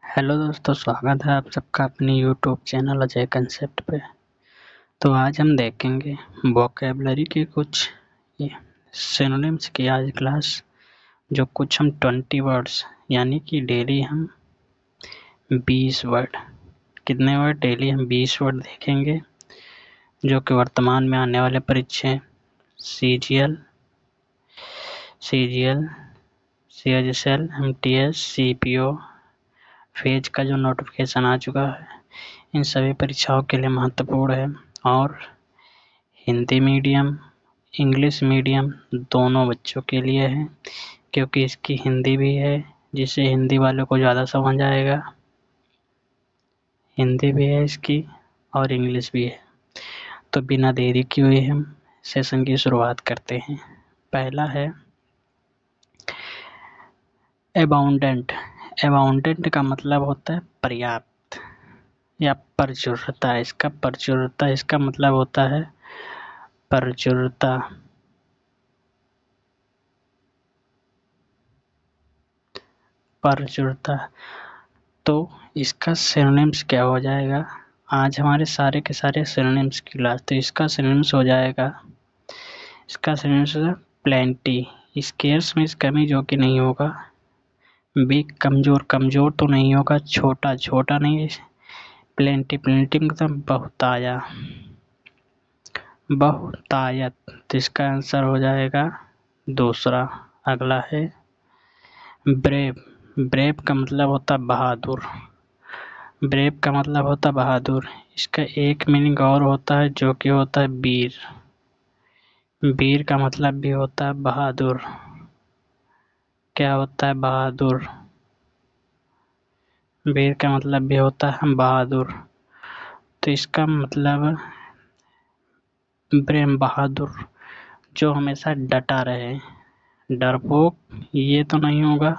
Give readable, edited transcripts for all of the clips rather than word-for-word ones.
Hello दोस्तों, स्वागत है आप सबका अपने यूट्यूब चैनल अजय कंसेप्ट पे। तो आज हम देखेंगे वोकेबलरी के कुछ सिनोनिम्स की आज क्लास, जो कुछ हम 20 वर्ड्स यानी कि डेली हम 20 वर्ड, कितने वर्ड डेली हम 20 वर्ड देखेंगे, जो कि वर्तमान में आने वाले परीक्षाएं CGL, CHSL, MTS, CPO phase का जो नोटिफिकेशन आ चुका है, इन सभी परीक्षाओं के लिए महत्वपूर्ण है और हिंदी मीडियम, इंग्लिश मीडियम दोनों बच्चों के लिए है, क्योंकि इसकी हिंदी भी है जिससे हिंदी वालों को ज़्यादा समझ आएगा। हिंदी भी है इसकी और इंग्लिश भी है। तो बिना देरी किए हुए हम सेशन की शुरुआत करते हैं। पहला है अबाउंडेंट। अबाउंडेंट का मतलब होता है पर्याप्त या प्रचुरता। इसका मतलब होता है प्रचुरता। तो इसका सिनोनिम्स क्या हो जाएगा? आज हमारे सारे के सारे सिनोनिम्स की क्लास। तो इसका सिनोनिम्स हो जाएगा, प्लेंटी। स्केर्स में कमी जो कि नहीं होगा। बिग कमजोर तो नहीं होगा। छोटा नहीं। प्लेंटी मतलब बहुतायत। तो इसका आंसर हो जाएगा दूसरा। अगला है ब्रेव का मतलब होता है बहादुर। इसका एक मीनिंग और होता है जो कि होता है वीर का मतलब भी होता है बहादुर। क्या होता है? बहादुर। वीर का मतलब भी होता है बहादुर। तो इसका मतलब ब्रेव बहादुर, जो हमेशा डटा रहे। डरपोक ये तो नहीं होगा।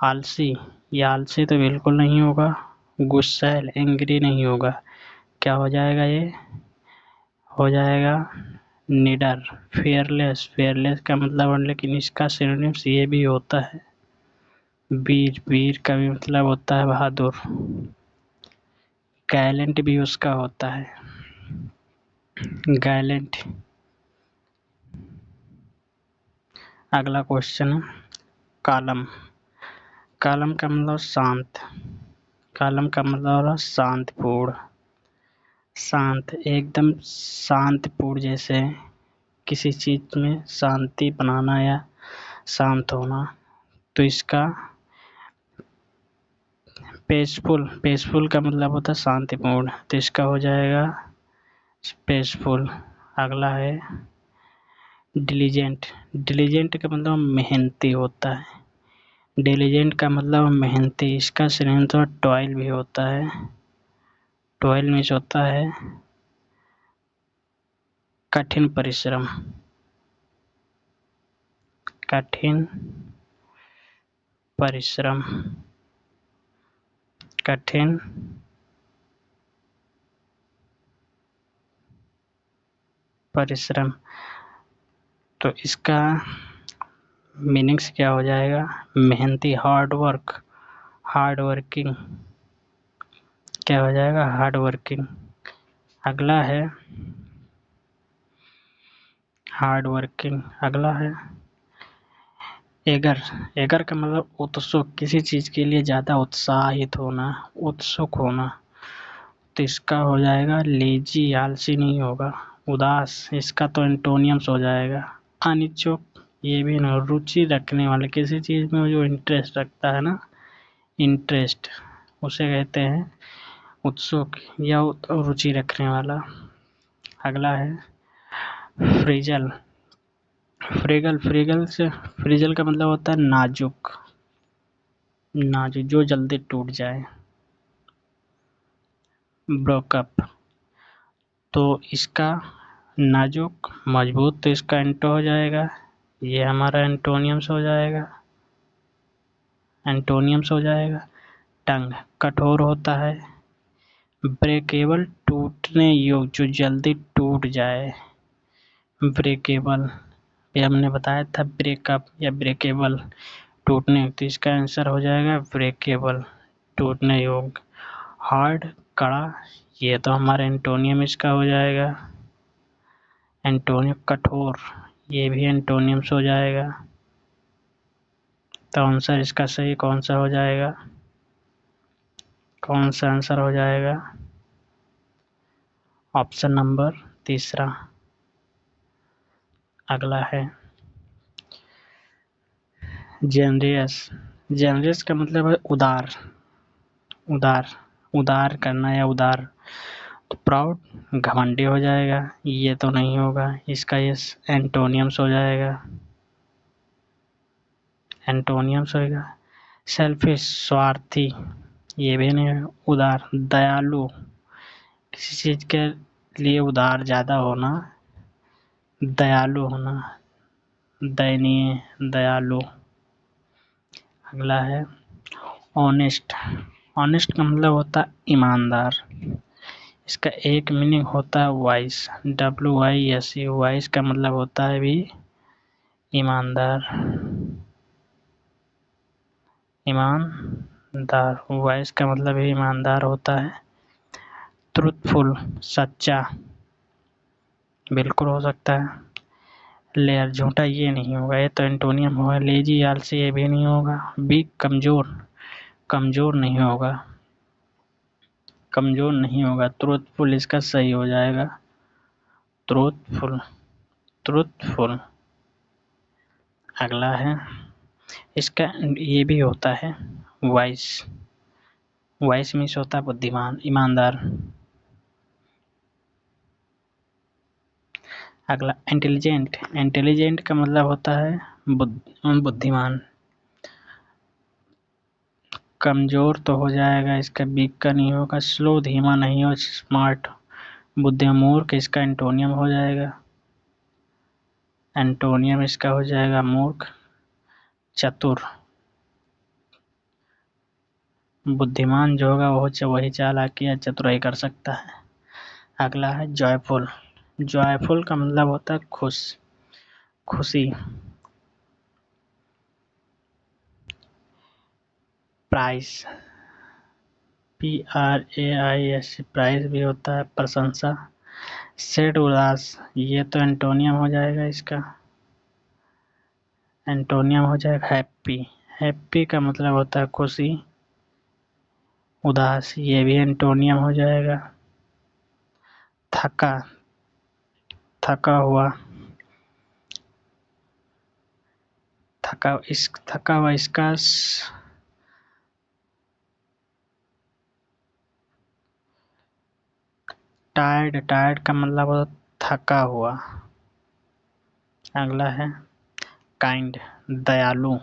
आलसी तो बिल्कुल नहीं होगा। गुस्सैल एंग्री नहीं होगा। क्या हो जाएगा? ये हो जाएगा निडर। फेयरलेस का मतलब, लेकिन इसका सिनोनिम्स ये भी होता है वीर का भी मतलब होता है बहादुर। गैलेंट भी उसका होता है गैलेंट। अगला क्वेश्चन है कालम का मतलब शांत। कालम का मतलब शांत, एकदम शांतिपूर्ण। जैसे किसी चीज में शांति बनाना या शांत होना। तो इसका पीसफुल का मतलब होता है शांतिपूर्ण। तो इसका हो जाएगा पीसफुल। अगला है डिलीजेंट का मतलब मेहनती होता है। डिलीजेंट का मतलब मेहनती। इसका सिनोनिम तो टॉयल भी होता है। टॉयल मीन्स होता है कठिन परिश्रम। कठिन परिश्रम। तो इसका मीनिंग्स क्या हो जाएगा? मेहनती, हार्ड वर्किंग। क्या हो जाएगा? Hard working. अगला है एगर का मतलब उत्सुक, किसी चीज के लिए ज्यादा उत्साहित होना, उत्सुक होना। तो इसका हो जाएगा लेजी, आलसी नहीं होगा। उदास, इसका तो एंटोनियम्स हो जाएगा अनिच्छुक। ये भी ना, रुचि रखने वाले, किसी चीज में जो इंटरेस्ट रखता है ना, इंटरेस्ट, उसे कहते हैं उत्सुक या रुचि रखने वाला। अगला है फ्रीजल। फ्रीजल का मतलब होता है नाजुक, जो जल्दी टूट जाए। ब्रोकअप, तो इसका नाजुक, मजबूत। तो इसका एंटो हो जाएगा, ये हमारा एंटोनियम्स हो जाएगा। टंग कठोर होता है। ब्रेकेबल टूटने योग्य, जो जल्दी टूट जाए। ब्रेकेबल, ये हमने बताया था ब्रेकअप या ब्रेकेबल, टूटने। तो इसका आंसर हो जाएगा ब्रेकेबल। टूटने योग्य। हार्ड, कड़ा, ये तो हमारा एंटोनियम इसका हो जाएगा। एंटोनियम कठोर, ये भी एंटोनियम से हो जाएगा। तो आंसर इसका सही कौन सा हो जाएगा? कौन सा आंसर हो जाएगा? ऑप्शन नंबर तीसरा। अगला है जेनरियस। जेनरियस का मतलब है उदार, उदार, उदार करना या उदार। तो प्राउड, घमंडी हो जाएगा, ये तो नहीं होगा, इसका ये एंटोनियम्स हो जाएगा, एंटोनियम्स होगा। सेल्फिश, स्वार्थी, ये भी नहीं है। उदार, दयालु, किसी चीज़ के लिए उदार ज़्यादा होना, दयालु होना, दयनीय, दयालु। अगला है ऑनेस्ट। ऑनेस्ट का मतलब होता है ईमानदार। इसका एक मीनिंग होता है वाइस, WISE। वाइस का मतलब होता है भी ईमानदार, ईमानदार। वाइस का मतलब भी ईमानदार होता है। ट्रूथफुल, सच्चा, बिल्कुल हो सकता है। लेयर, झूठा, ये नहीं होगा, ये तो एंटोनियम होगा। लेजी, आलसी, ये भी नहीं होगा। वीक, कमज़ोर, कमज़ोर नहीं होगा, कमज़ोर नहीं होगा। ट्रूथफुल इसका सही हो जाएगा, ट्रूथफुल, ट्रूथफुल। अगला है इसका ये भी होता है वाइस। वाइस मीन्स होता है बुद्धिमान, ईमानदार। अगला इंटेलिजेंट। इंटेलिजेंट का मतलब होता है बुद्धिमान। कमज़ोर तो हो जाएगा, इसका वीक का नहीं होगा। स्लो, धीमा नहीं हो। स्मार्ट, बुद्धिमान। मूर्ख इसका एंटोनियम हो जाएगा, एंटोनियम इसका हो जाएगा मूर्ख। चतुर, बुद्धिमान जो होगा वही चालाकी या चतुराई कर सकता है। अगला है जॉयफुल। जॉयफुल का मतलब होता है खुश, खुशी। प्राइस, PRAIS, प्राइस भी होता है प्रशंसा। सैड, उदास, ये तो एंटोनियम हो जाएगा इसका, एंटोनियम हो जाएगा हैप्पी। हैप्पी का मतलब होता है खुशी। उदास, ये भी एंटोनियम हो जाएगा। थका, थका हुआ, थका हुआ इसका टायर्ड। टायर्ड का मतलब होता है थका हुआ। अगला है काइंड, दयालु।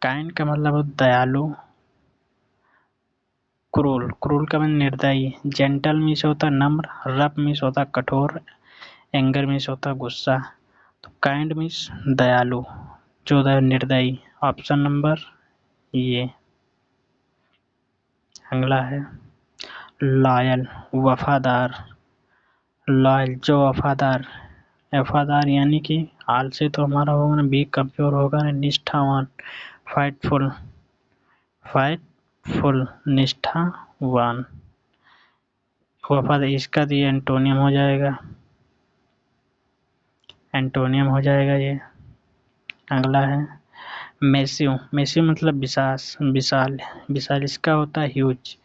काइंड का मतलब होता है दयालु। क्रूल, क्रूल का मतलब निर्दयी। जेंटल मीन्स होता है नम्र। रफ मीन्स होता है कठोर। एंगर मीन्स होता है गुस्सा। तो काइंड मीन्स दयालु, जो है निर्दयी। ऑप्शन नंबर ये। अगला है लॉयल, वफादार। लॉयल, जो वफादार, वफादार यानी कि आलसी तो हमारा होगा ना, बी कमजोर होगा ना। निष्ठावान, फाइटफुल, फाइटफुल, निष्ठावान। वफादार, इसका तो ये एंटोनियम हो जाएगा, एंटोनियम हो जाएगा ये। अगला है मैसिव। मैसिव मतलब विशाल, विशाल इसका होता है ह्यूज,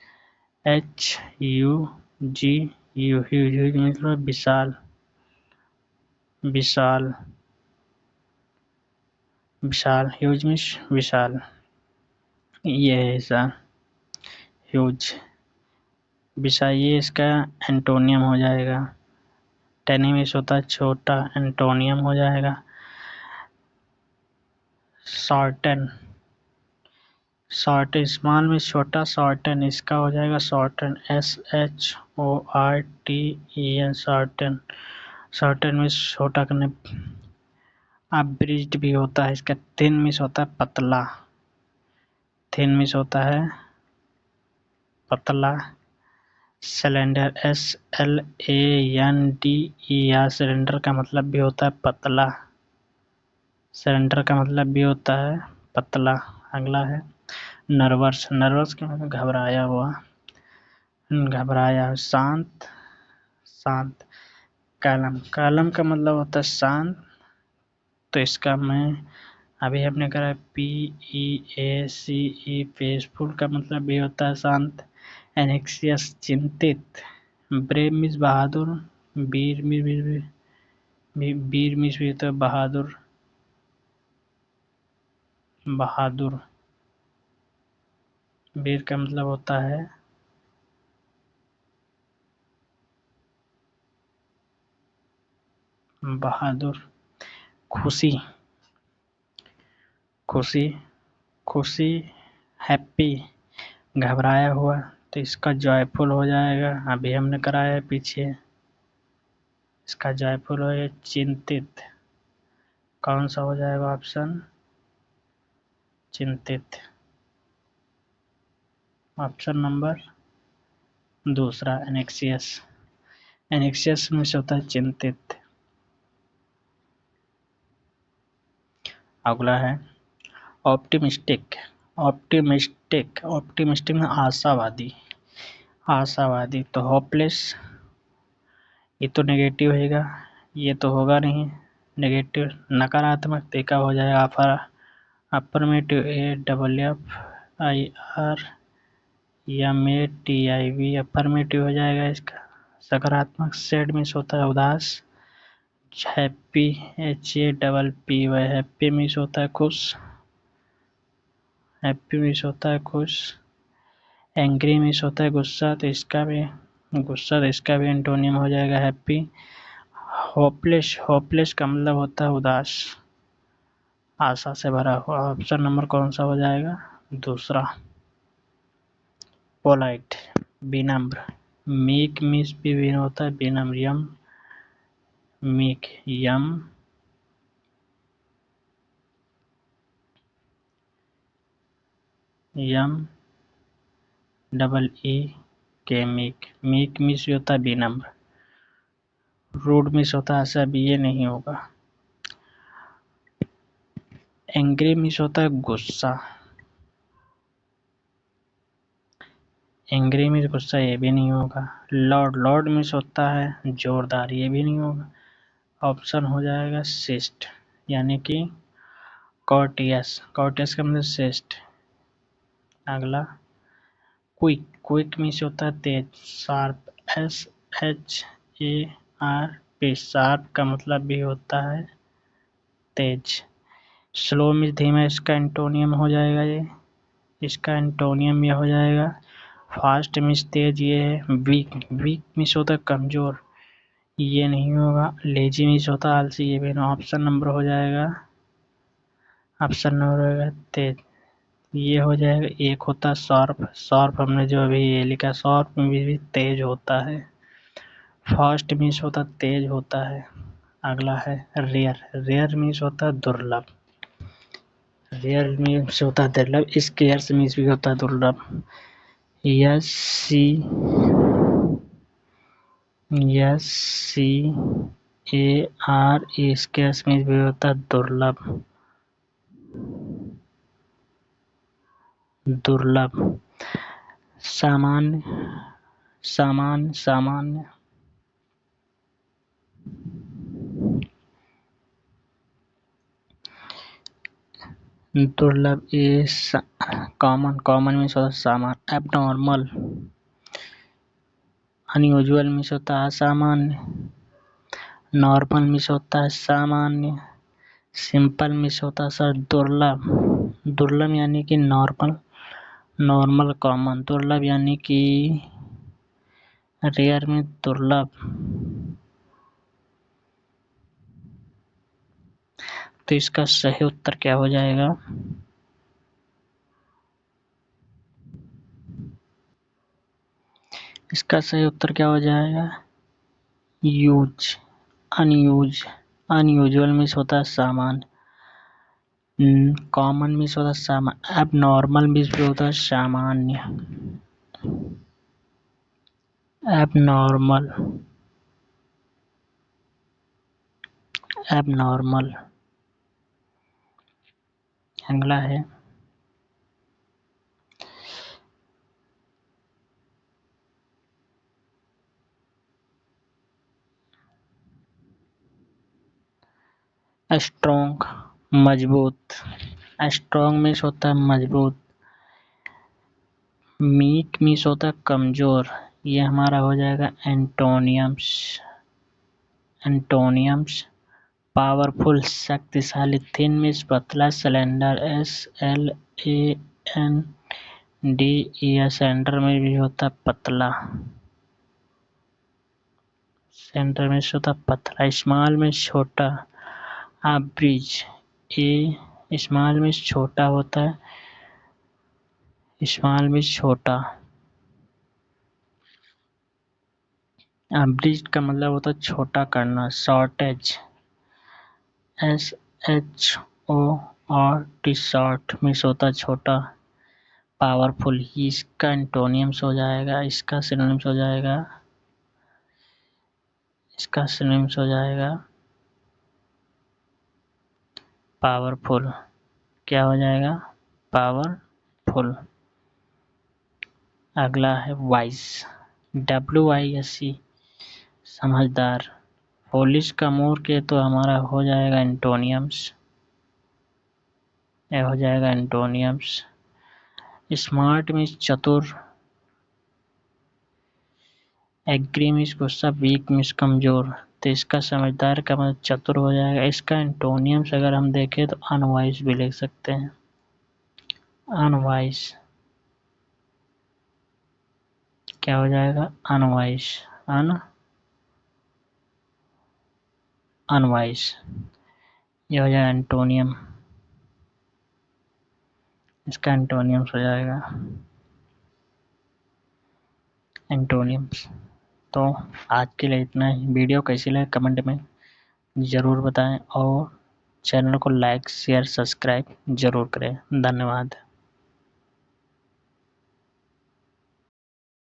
HUGU। ह्यूज मतलब विशाल, विशाल, विशाल। ह्यूज मीन्स विशाल, ये है ऐसा ह्यूज, विशाल। ये इसका एंटोनियम हो जाएगा। टेनी मीन्स होता है छोटा, एंटोनियम हो जाएगा शॉर्टन। शॉर्ट, स्मॉल मीन्स छोटा, शॉर्टन इसका हो जाएगा shorten, SHORTEN, shorten. Shorten means छोटा करने। अब्रिज्ड भी होता है इसका। थिन मीन्स होता है पतला, थिन मीन्स होता है पतला। सिलेंडर, SLANDER, सिलेंडर का मतलब भी होता है पतला, सिलेंडर का मतलब भी होता है पतला। अगला है नर्वस, नर्वस का मतलब घबराया हुआ, घबराया। शांत, शांत। कालम, कालम का मतलब होता है शांत, तो इसका मैं अभी हमने करा PEACE, पीसफुल का मतलब भी होता है शांत। एनेक्सियस, चिंतित। ब्रेव मीन्स बहादुर, वीर मीन्स वीर मीन्स भी होता है बहादुर, बहादुर। वीर का मतलब होता है बहादुर। खुशी, खुशी, खुशी। हैप्पी, घबराया हुआ, तो इसका जॉयफुल हो जाएगा, अभी हमने कराया है पीछे। इसका जॉयफुल हो गया। चिंतित, कौन सा हो जाएगा ऑप्शन? चिंतित। ऑप्शन नंबर दूसरा, एनेक्सियस। एनेक्सियस में से होता है चिंतित। अगला है ऑप्टिमिस्टिक। ऑप्टिमिस्टिक, ऑप्टिमिस्टिक में आशावादी, आशावादी। तो होपलेस, ये तो नेगेटिव होगा, ये तो होगा नहीं नेगेटिव। नकारात्मक देखा हो जाएगा अफर्मेटिव, AFFIR, MATIV, अफर्मेटिव हो जाएगा इसका। सकारात्मक, सैड मीन्स होता है उदास। हैप्पी, HAPPY, हैप्पी मीन्स होता है खुश, हैप्पी मीन्स होता है खुश। एंग्री मीन्स होता है गुस्सा, तो इसका भी गुस्सा, तो इसका भी एंटोनियम हो जाएगा हैप्पी। होपलेस, होपलेस का मतलब होता है उदास, आशा से भरा हुआ। ऑप्शन नंबर कौन सा हो जाएगा? दूसरा, पोलाइट, विनम्र। मीक मीन्स भी विन होता है विनम्र। यम, मीक, यम, यम डबल ई के, मीक। मीक मीन्स भी होता है विनम्र। रूड मीन्स होता है सब, ये नहीं होगा। एंग्री मीन्स होता है गुस्सा, एंग्री मीन्स गुस्सा, ये भी नहीं होगा। लॉर्ड, लॉर्ड मीन्स होता है जोरदार, ये भी नहीं होगा। ऑप्शन हो जाएगा शिष्ट, यानी कि कॉर्टियस, कॉर्टियस का मतलब श्रेष्ठ। अगला क्विक, क्विक मीन्स होता है तेज, शार्प, SHARP, शार्प का मतलब भी होता है तेज। स्लो मीन्स धीमा, इसका एंटोनियम हो जाएगा ये, इसका एंटोनियम ये हो जाएगा। फास्ट मीन्स तेज, ये है। वीक, वीक मीन्स होता है कमजोर, ये नहीं होगा। लेजी मीन्स होता है आलसी, ये भी नहीं। ऑप्शन नंबर हो जाएगा, ऑप्शन नंबर होगा तेज, ये हो जाएगा। एक होता है शार्प, शार्प हमने जो अभी ये लिखा, शार्प में भी तेज होता है। फास्ट मीन्स होता तेज होता है। अगला है रेयर, रेयर मीन्स होता है दुर्लभ, रेयर मीन्स होता है दुर्लभ। स्केर्स मीन्स भी होता है दुर्लभ। SCAR, स्केर्स मीन्स भी होता है दुर्लभ, दुर्लभ। सामान्य, सामान्य, सामान्य। दुर्लभ, ये कॉमन, कॉमन मीन्स होता है सामान्य। एबनॉर्मल, अनयूजुअल मीन्स होता है असामान्य। नॉर्मल मीन्स होता है सामान्य। सिंपल मीन्स होता है सर दुर्लभ, दुर्लभ यानी कि नॉर्मल, नॉर्मल कॉमन, दुर्लभ यानी कि रेयर में दुर्लभ। तो इसका सही उत्तर क्या हो जाएगा? इसका सही उत्तर क्या हो जाएगा? यूज, अनयूज, अनयूजुअल मीन्स होता है सामान्य, कॉमन मीन्स होता है सामान्य, एबनॉर्मल मीन्स भी होता है सामान्य, एबनॉर्मल, एबनॉर्मल। अगला है स्ट्रोंग मजबूत, स्ट्रोंग मीन्स होता है मजबूत, वीक मीन्स होता है कमजोर। ये हमारा हो जाएगा एंटोनियम्स। एंटोनियम्स पावरफुल शक्तिशाली, थिन मीन्स पतला, स्लेंडर SLAND, सेंटर में भी होता है पतला, सेंटर में होता है पतला। स्मॉल में छोटा, एवरेज, ए स्मॉल में छोटा होता है, स्मॉल में छोटा। एवरेज का मतलब होता है छोटा करना। शॉर्टेज SHORT, शॉर्ट मीन्स होता है छोटा। पावरफुल ही इसका एंटोनियम्स हो जाएगा, इसका सिनोनिम्स हो जाएगा, इसका सिनोनिम्स हो जाएगा पावरफुल। क्या हो जाएगा? पावरफुल। अगला है वाइज, WISE, समझदार। फूलिश का मोर के तो हमारा हो जाएगा एंटोनियम्स, यह हो जाएगा एंटोनियम्स। स्मार्ट मीन्स चतुर, एग्री मीन्स गुस्सा, वीक मीन्स कमजोर। तो इसका समझदार का मतलब चतुर हो जाएगा। इसका एंटोनियम्स अगर हम देखें तो अनवाइज भी लिख सकते हैं। अनवाइज क्या हो जाएगा? Unwise, unwise. ये हो जाएगा एंटोनियम, इसका एंटोनियम्स हो जाएगा एंटोनियम्स। तो आज के लिए इतना ही। वीडियो कैसी लगे कमेंट में ज़रूर बताएं और चैनल को लाइक शेयर सब्सक्राइब ज़रूर करें। धन्यवाद।